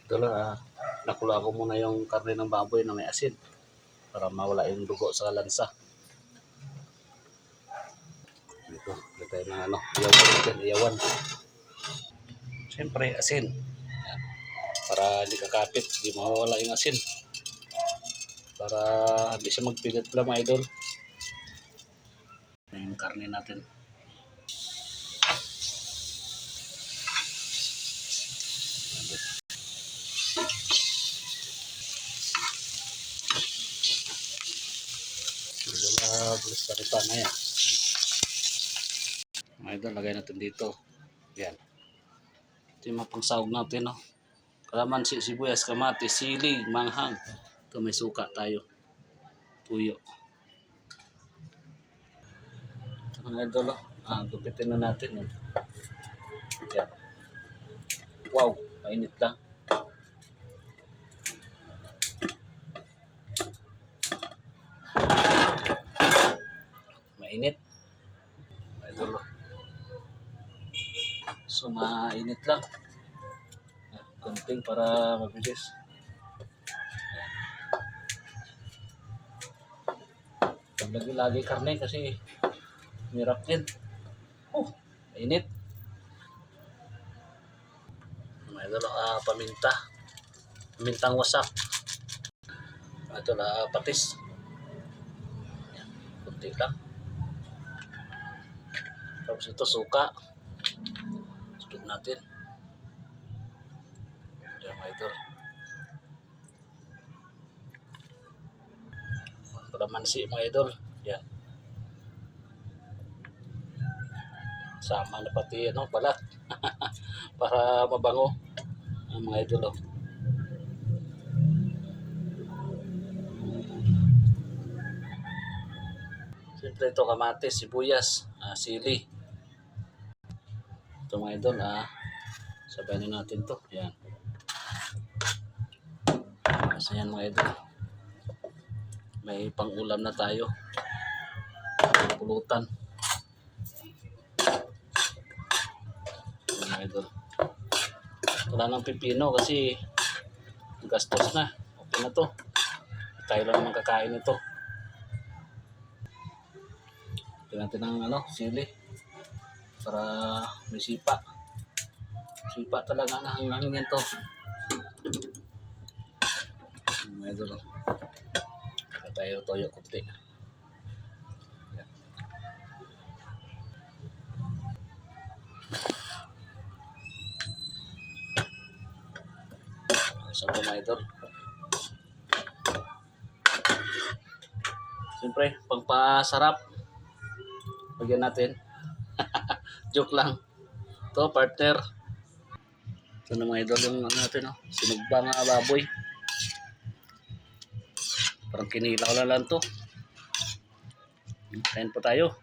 Ito lang nakuha ko muna yung karne ng baboy na may asin para mawala yung dugo sa lansa. Ito, tayo ng iyawan. Siyempre, asin. Yan. Para hindi kakapit, hindi mawawala yung asin. Para hindi siya magpilit pala mga idol. Yung karne natin. Gulis pa rin na yan. Mga idol, lagay natin dito. Yan. Ito yung mga pangsahog natin, no? Kalamansi, sibuyas, kamatis, sili, manghang. Ito may suka tayo. Tuyo. Ito mga idol, gupitin na natin. Yan. Wow, mainit lang. Mainit. Idol. So mainit lang. Konting para mabilis. Lagi-lagi karne kasi mirap din. Mainit. Idol, paminta. Pamintang wasak. Ito patis. Kunti lang. Tapos ito suka. Sukit natin. Yan mga idol. Kalamansi mga idol. Yan. Sama na pati balat. Para mabango. Mga idol. Siyempre ito kamatis, sibuyas, sili. Ito mga idol, sabayan na natin to. Yan. Kasi yan mga idol. May pang-ulam na tayo. Pulutan. Yan mga idol. Wala nang pipino kasi gastos na. Okay na to. Tayo lang naman kakain ito. Ito natin ang sili. Para may sipa. Sipa talaga ang hangin to. Medyo lang. Tayo toyo kunti. So mga idol. Siyempre, pagpasarap. Lagyan natin. Joke lang. Ito, partner. Ito na mga idol yung natin, sinugbang baboy. Parang kinilaw lang to. Kain po tayo.